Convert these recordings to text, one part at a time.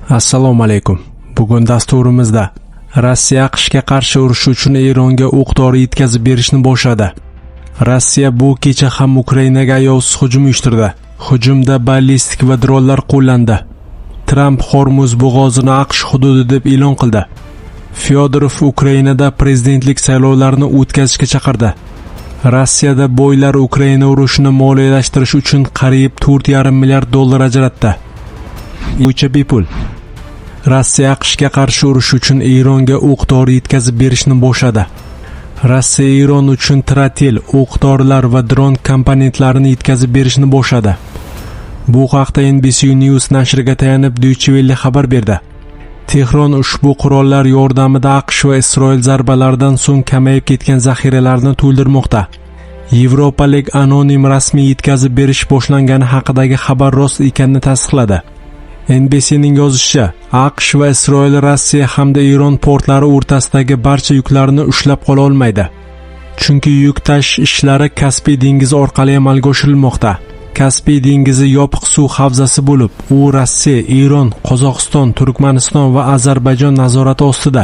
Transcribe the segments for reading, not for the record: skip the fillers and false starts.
Assalomu alaykum. Bugun dasturimizda Rossiya AQShga qarshi urush uchun Eronga o'q-dori yetkazib berishni boshladi. Rossiya bu kecha ham Ukrainaga ayovsiz hujum uyushtirdi. Hujumda ballistik va dronlar qo'llandi. Tramp Hormuz bo'g'ozini AQSh hududi deb e'lon qildi. Fyodorov Ukrainada prezidentlik saylovlarini o'tkazishga chaqirdi. Rossiyada boylar Ukraina urushini moliyalashtirish uchun qariyb $4,5 milliard ajratdi. People. Rossiya AQShga qarshi urush uchun Eronga o'q-dori yetkazib berishni boshladi. Rossiya Eron uchun trotil, o'q-dorilar va dron komponentlarini yetkazib berishni boshladi. Bu haqda NBC News nashriga tayanib Deutsche Welle xabar berdi. Tehron ushbu qurollar yordamida AQSh va Isroil zarbalaridan so'ng kamayib ketgan zaxiralarni to'ldirmoqda. Yevropalik anonim rasmiy yetkazib berish boshlangani haqidagi xabar rost ekanini tasdiqladi. NBC'ning yozishicha, AQSh va Isroil Rossiya hamda Eron portlari o'rtasidagi barcha yuklarni ushlab qola olmaydi. Chunki yuk tashish ishlari Kaspiy dengizi orqali amalga oshirilmoqda. Kaspiy dengizi yopiq suv havzasi bo'lib, u Rossiya, Eron, Qozog'iston, Turkmaniston va Ozarbayjon nazorati ostida.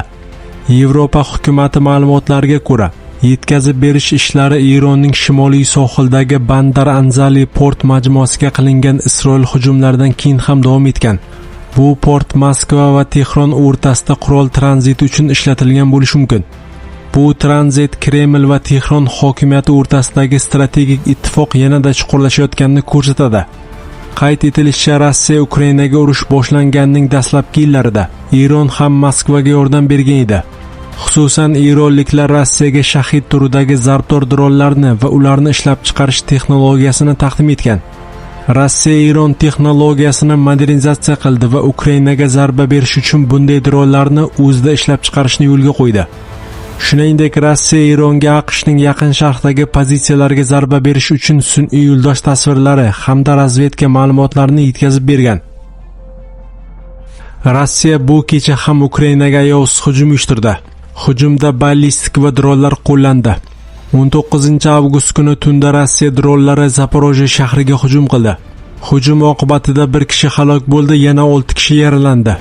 Yevropa hukumati ma'lumotlariga ko'ra, yetkazib berish ishlari Eronning shimoliy sohildagi Bandar Anzali port majmuasiga qilingan Isroil hujumlaridan keyin ham davom etgan. Bu port Moskva va Tehron o'rtasida qurol tranziti uchun ishlatilgan bo'lishi mumkin. Bu tranzit Kreml va Tehron hokimiyati o'rtasidagi strategik ittifoq yanada chuqurlashayotganini ko'rsatadi. Qayd etilishicha, Rossiya Ukrainaga urush boshlanganining dastlabki yillarida Eron ham Moskvaga yordam bergan edi. Xususan, eronliklar Rossiyaga shahid turidagi zarbdor dronlarni va ularni ishlab chiqarish texnologiyasini taqdim etgan. Rossiya Eron texnologiyasini modernizatsiya qildi va Ukrainaga zarba berish uchun bunday dronlarni o'zida ishlab chiqarishni yo'lga qo'ydi. Shuningdek, Rossiya Eronga AQShning yaqin sharqdagi pozitsiyalariga zarba berish uchun sun'iy yo'ldosh tasvirlari hamda razvedka ma'lumotlarini yetkazib bergan. Rossiya bu kecha ham Ukrainaga ayovsiz hujum uyushtirdi. Hujumda ballistik va dronlar qo'llandi. 19-avgust kuni tunda Rossiya dronlari Zaporojye shahriga hujum qildi. Hujum oqibatida bir kishi halok bo'ldi, yana 6 kishi yaralandi.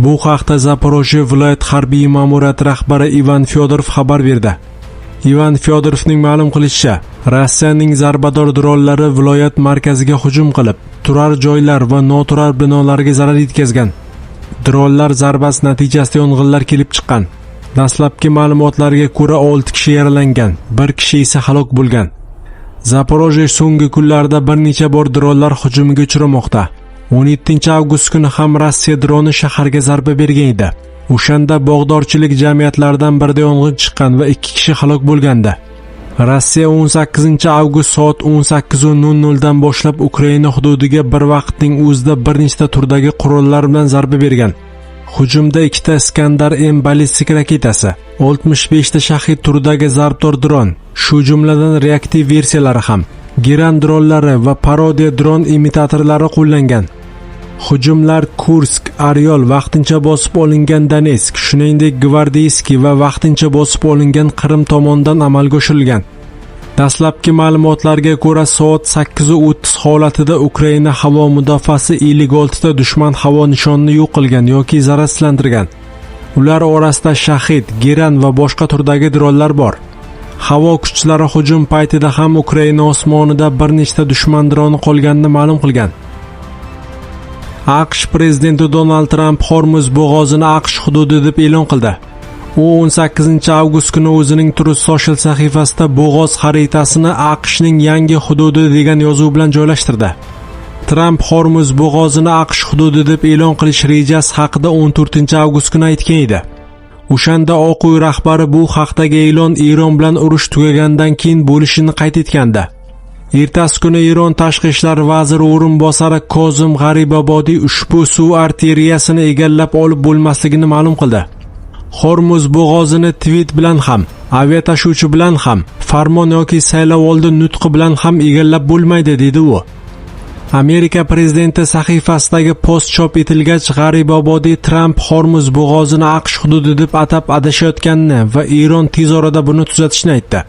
Bu haqda Zaporojye viloyat harbiy ma'muriyati rahbari Ivan Fyodorov xabar berdi. Ivan Fyodorovning ma'lum qilishicha, Rossiyaning zarbador dronlari viloyat markaziga hujum qilib, turar joylar va noturar binolarga zarar yetkazgan. Dronlar zarbasi natijasida yong'inlar kelib chiqqan. Dastlabki ma'lumotlarga ko'ra 6 kishi yaralangan, 1 kishi esa halok bo'lgan. Zaporojye so'nggi kunlarda bir necha bor dronlar hujumiga uchramoqda. 17-avgust kuni ham Rossiya droni shaharga zarba bergan edi. O'shanda bog'dorchilik jamiyatlaridan birida yong'in chiqqan va 2 kishi halok bo'lgandi. Rossiya 18-avgust soat 18:00 dan boshlab Ukraina hududiga bir vaqtning o'zida bir nechta turdagi qurollar bilan zarba bergan. Hujumda 2 Iskandar M ballistik raketasi, 65 ta shahid turidagi zarbdor dron, shu jumladan reaktiv versiyalari ham, Geran dronlari va parodiya dron imitatorlari qo'llangan. Hujumlar Kursk, Oryol vaqtincha bosib olingan Donetsk, shuningdek Gvardeyskiy va vaqtincha bosib olingan Qrim tomonidan amalga oshirilgan. Dastlabki ma'lumotlarga ko'ra, soat 8:30 holatida Ukraina havo mudofaasi 56 ta dushman havo nishonini yo'q qilgan yoki zararsizlantirgan. Ular orasida shahid, Geran va boshqa turdagi dronlar bor. Havo kuchlari hujum paytida ham Ukraina osmonida bir nechta dushman droni qolganini ma'lum qilgan. AQSh prezidenti Donald Tramp Hormuz bo'g'ozini AQSh hududi deb e'lon qildi. U 18-avgust kuni o'zining Truth Social sahifasida bo'g'oz xaritasini AQShning yangi hududi degan yozuv bilan joylashtirdi. Tramp Hormuz bo'g'ozini AQSh hududi deb e'lon qilish rejasi haqida 14-avgust kuni aytgan edi. O'shanda Oq uy rahbari bu haqdagi e'lon Eron bilan urush tugagandan keyin bo'lishini qayd etgandi. Ertasi kuni Eron tashqi ishlar vaziri o'rinbosari Kozim G'aribabodiy ushbu suv arteriyasini egallab olib bo'lmasligini ma'lum qildi. Hormuz bo'g'ozini tweet bilan ham, aviatashuvchi bilan ham, farmon yoki saylovoldi nutqi bilan ham egallab bo'lmaydi, dedi u. Amerika prezidenti sahifasidagi post chop etilgach, G'aribabodiy Tramp Hormuz bo'g'ozini AQSh hududi deb atab adashayotganini va Eron tez orada buni tuzatishni aytdi.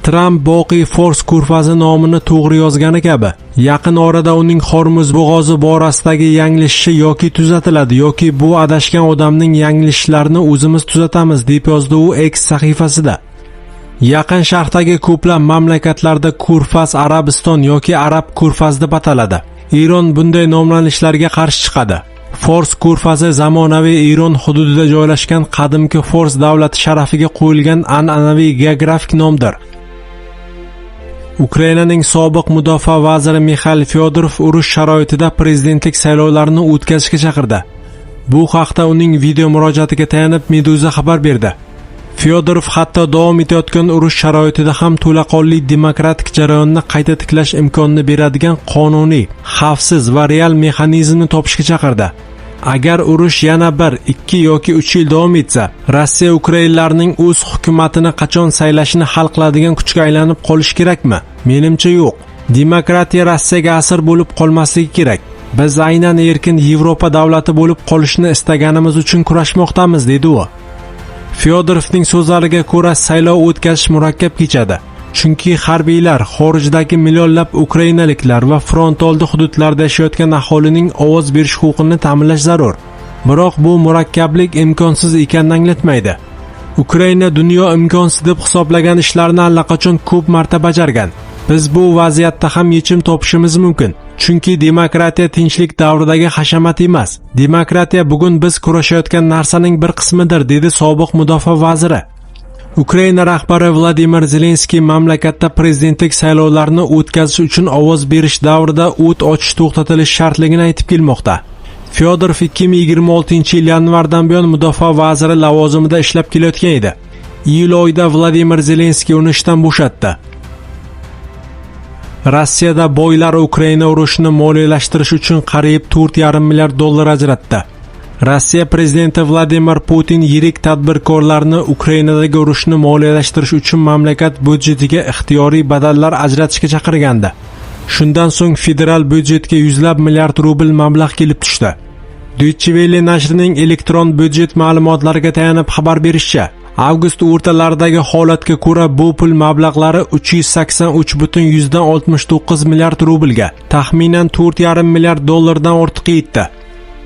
Tramp boqiy Fors ko'rfazi nomini to'g'ri yozgani kabi, yaqin orada uning Hormuz bo'g'ozi borasidagi yanglishishi yoki tuzatiladi yoki bu adashgan odamning yanglishlarini o'zimiz tuzatamiz, deb yozdi u X sahifasida. Yaqin Sharqdagi ko'plab mamlakatlarda ko'rfaz Arabiston yoki Arab ko'rfazi deb ataladi. Eron bunday nomlanishlarga qarshi chiqadi. Fors ko'rfazi zamonaviy Eron hududida joylashgan qadimgi Fors davlati sharafiga qo'yilgan an'anaviy geografik nomdir. Ukrainaning sobiq mudofaa vaziri Mixail Fyodorov urush sharoitida prezidentlik saylovlarini o'tkazishga chaqirdi. Bu haqda uning video murojaatiga tayanib Meduza xabar berdi. Fyodorov hatto davom etayotgan urush sharoitida ham to'laqonli demokratik jarayonni qayta tiklash imkonini beradigan qonuniy, xavfsiz va real mexanizmni topishga chaqirdi. Agar urush yana 1, 2 yoki 3 yil davom etsa, Rossiya ukrainlarning o'z hukumatini qachon saylashini hal qiladigan kuchga aylanib qolish kerakmi? Menimcha yo'q. Demokratiya Rossiyaga asir bo'lib qolmasligi kerak. Biz aynan erkin Yevropa davlati bo'lib qolishni istaganimiz uchun kurashmoqdamiz, dedi u. Fyodorovning so'zlariga ko'ra, saylov o'tkazish murakkab kechadi. Chunki harbiylar, xorijdagi millionlab ukrainaliklar va front oldi hududlarda yashayotgan aholining ovoz berish huquqini ta'minlash zarur. Biroq bu murakkablik imkonsiz ekanini anglatmaydi. Ukraina dunyo imkonsiz deb hisoblagan ishlarni allaqachon ko'p marta bajargan. Biz bu vaziyatda ham yechim topishimiz mumkin. Chunki demokratiya tinchlik davridagi hashamat emas. Demokratiya bugun biz kurashayotgan narsaning bir qismidir, dedi sobiq mudofaa vaziri. Ukraina rahbari Vladimir Zelenskiy mamlakatda prezidentlik saylovlarini o'tkazish uchun ovoz berish davrida o't ochish to'xtatilishi shartligini aytib kelmoqda. Fyodorov 2026-yil yanvardan buyon mudofaa vaziri lavozimida ishlab kelayotgan edi. Iyul oyida Vladimir Zelenskiy uni ishdan bo'shatdi. Rossiyada boylar Ukraina urushini moliyalashtirish uchun qariyb $4,5 milliard ajratdi. Rossiya prezidenti Vladimir Putin yirik tadbirkorlarni Ukrainadagi urushni moliyalashtirish uchun mamlakat byudjetiga ixtiyoriy badallar ajratishga chaqirgandi. Shundan so'ng federal byudjetga yuzlab milliard rubl mablag' kelib tushdi. Deutsche Welle nashrining elektron byudjet ma'lumotlariga tayanib xabar berishicha, avgust o'rtalaridagi holatga ko'ra bu pul mablag'lari 383,69 milliard rublga, taxminan $4,5 milliard ortiq yetdi.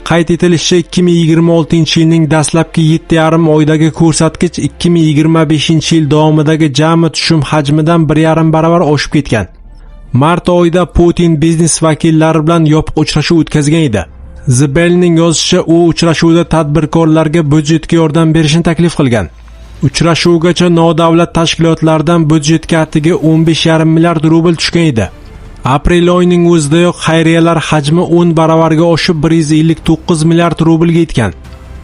Qayd etilishicha, 2026-yilning dastlabki 7,5 oydagi ko'rsatkich 2025-yil davomidagi jami tushum hajmidan 1,5 baravar oshib ketgan. Mart oyida Putin biznes vakillari bilan yopiq uchrashuv o'tkazgan edi. The Bell'ning yozishicha, u uchrashuvda tadbirkorlarga byudjetga yordam berishni taklif qilgan. Uchrashuvgacha nodavlat tashkilotlardan byudjetga atigi 15,5 milliard rubl tushgan edi. Aprel oyining o'zidayoq xayriyalar hajmi 10 baravarga oshib 159 milliard rublga yetgan.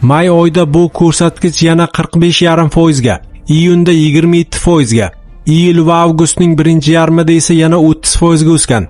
May oyida bu ko'rsatkich yana 45,5%ga, iyunda 27%ga, iyul va avgustning birinchi yarmida esa yana 30%ga o'sgan.